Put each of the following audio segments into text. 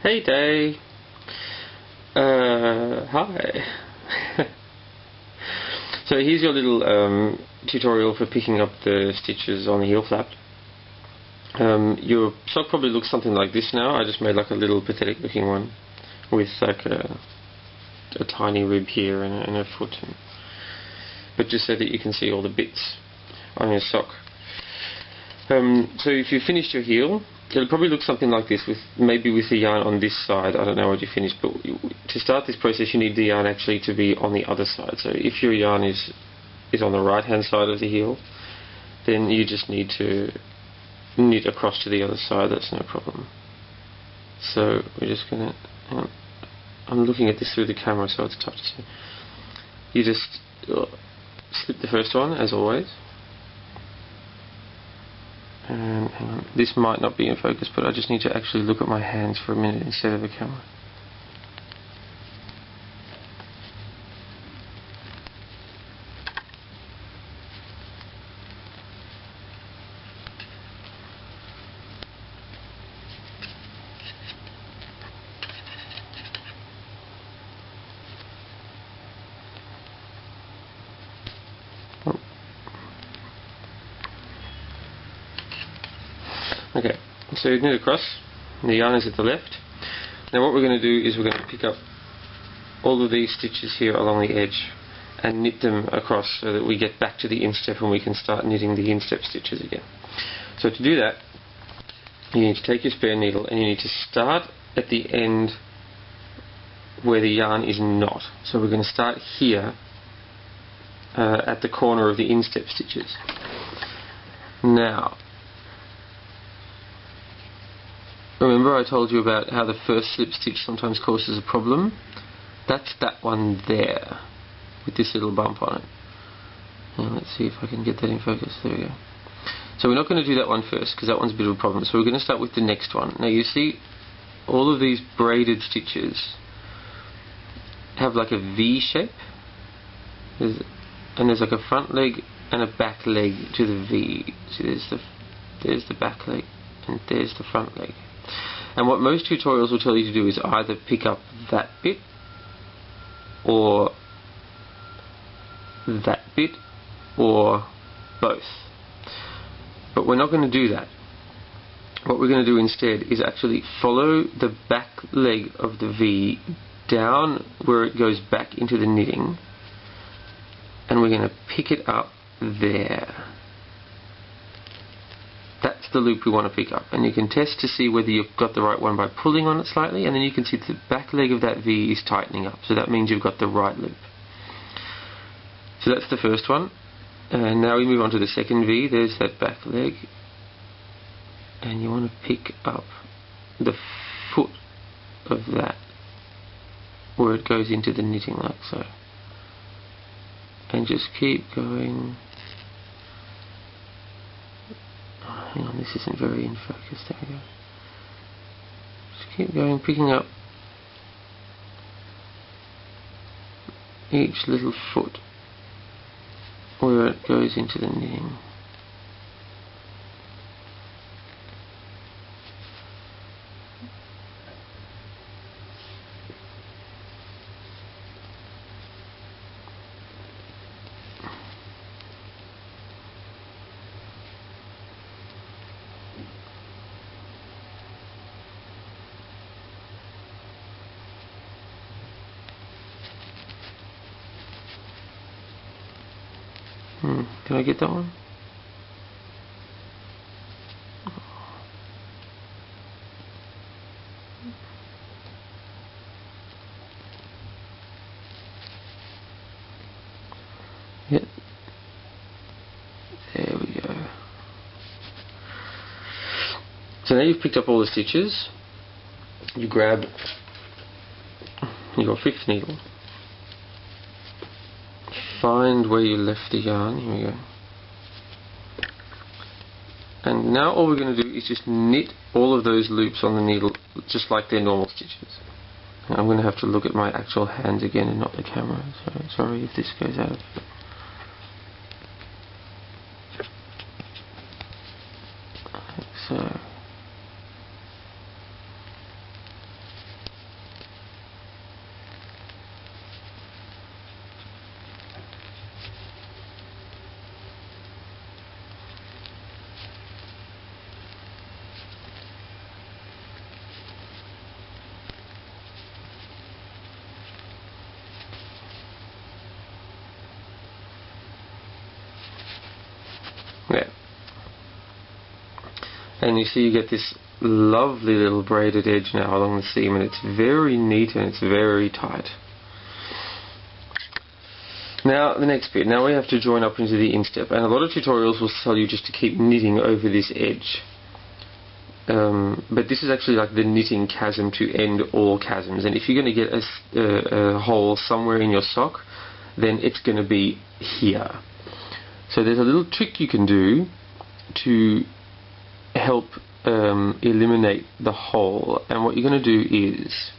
Hey Day. Hi. So here's your little tutorial for picking up the stitches on the heel flap. Your sock probably looks something like this now. I just made like a little pathetic looking one with like a tiny rib here and a foot, but just so that you can see all the bits on your sock. So if you finished your heel, it'll probably look something like this, with maybe with the yarn on this side. I don't know what you finished, but to start this process you need the yarn actually to be on the other side. So if your yarn is on the right hand side of the heel, then you just need to knit across to the other side. That's no problem. So we're just gonna, I'm looking at this through the camera so it's tough to see. You just slip the first one as always. And hang on, this might not be in focus, but I just need to actually look at my hands for a minute instead of the camera. Okay, so knit across, the yarn is at the left. Now what we're going to do is we're going to pick up all of these stitches here along the edge and knit them across so that we get back to the instep and we can start knitting the instep stitches again. So to do that, you need to take your spare needle and you need to start at the end where the yarn is not. So we're going to start here at the corner of the instep stitches. Now, remember I told you about how the first slip stitch sometimes causes a problem? That's that one there, with this little bump on it. Now let's see if I can get that in focus. There we go. So we're not going to do that one first, because that one's a bit of a problem. So we're going to start with the next one. Now you see all of these braided stitches have like a V shape, and there's like a front leg and a back leg to the V. See, there's the back leg and there's the front leg. And what most tutorials will tell you to do is either pick up that bit or that bit or both. But we're not going to do that. What we're going to do instead is actually follow the back leg of the V down where it goes back into the knitting, and we're going to pick it up there. That's the loop we want to pick up, and you can test to see whether you've got the right one by pulling on it slightly, and then you can see the back leg of that V is tightening up, so that means you've got the right loop. So that's the first one, and now we move on to the second V. There's that back leg, and you want to pick up the foot of that where it goes into the knitting like so, and just keep going. Hang on, this isn't very in focus. There we go. Just keep going, picking up each little foot where it goes into the knitting. Can I get that one? Yep. There we go. So now you've picked up all the stitches. You grab your fifth needle. Find where you left the yarn. Here we go. And now all we're going to do is just knit all of those loops on the needle just like they're normal stitches. Now I'm going to have to look at my actual hands again and not the camera, so sorry if this goes out. Like so. and you see you get this lovely little braided edge now along the seam, and it's very neat and it's very tight. Now the next bit, now we have to join up into the instep, and a lot of tutorials will tell you just to keep knitting over this edge. But this is actually like the knitting chasm to end all chasms, and if you're going to get a hole somewhere in your sock, then it's going to be here. So there's a little trick you can do to help eliminate the hole, and what you're going to do is,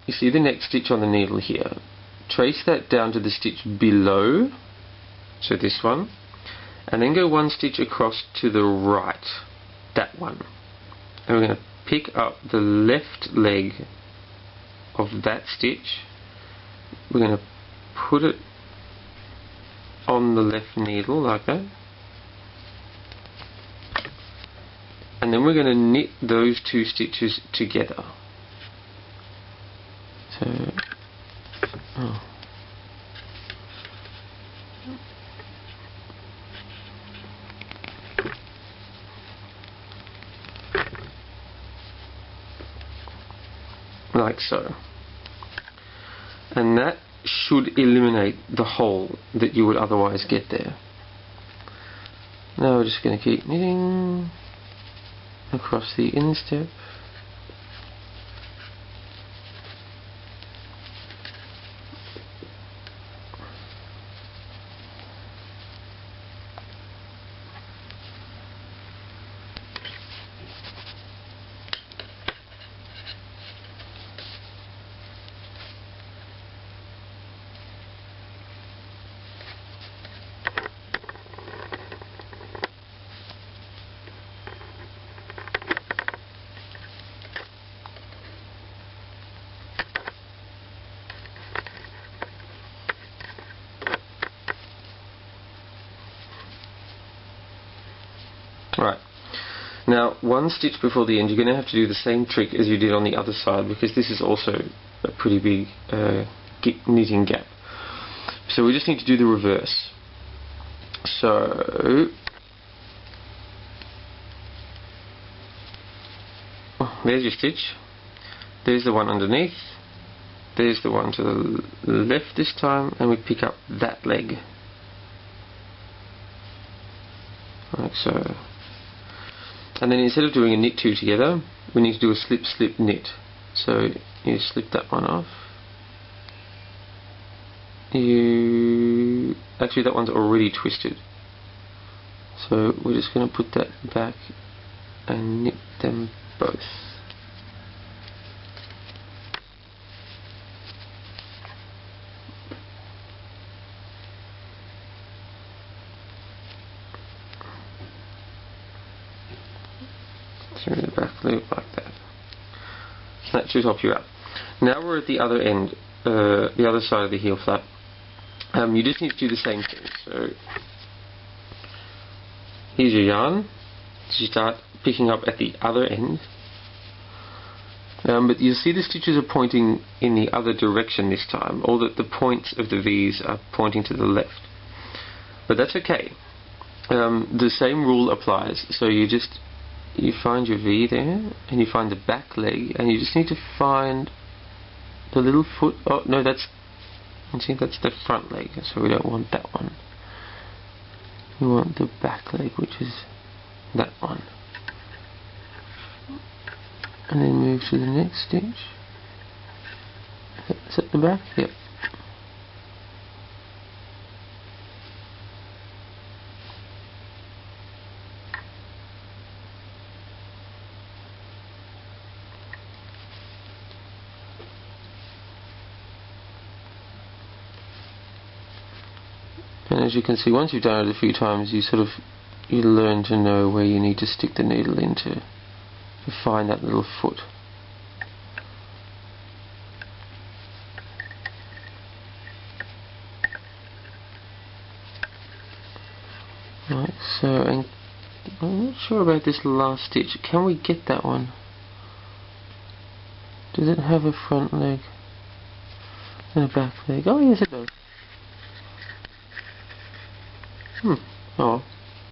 you see the next stitch on the needle here, trace that down to the stitch below, so this one, and then go one stitch across to the right, that one, and we're going to pick up the left leg of that stitch. We're going to put it on the left needle like that, and then we're going to knit those two stitches together. So, like so, and that should eliminate the hole that you would otherwise get there. Now we're just going to keep knitting across the instep. Right, now one stitch before the end, you're going to have to do the same trick as you did on the other side, because this is also a pretty big knitting gap. So we just need to do the reverse. So there's your stitch, there's the one underneath, there's the one to the left this time, and we pick up that leg like so. And then instead of doing a knit two together, we need to do a slip slip knit. So you slip that one off. Actually that one's already twisted. So we're just going to put that back and knit them both. Through the back loop like that. So that should help you out. Now we're at the other end, the other side of the heel flap. You just need to do the same thing. So here's your yarn. So you start picking up at the other end. But you'll see the stitches are pointing in the other direction this time, or that the points of the V's are pointing to the left. But that's okay. The same rule applies. So you find your V there, and you find the back leg, and you just need to find the little foot. Oh no, that's the front leg, so we don't want that one. We want the back leg, which is that one. And then move to the next stitch. Is that the back? Yep. And as you can see, once you've done it a few times, you learn to know where you need to stick the needle into to find that little foot. Right, so, and I'm not sure about this last stitch. Can we get that one? Does it have a front leg and a back leg? Oh yes, it does. Oh.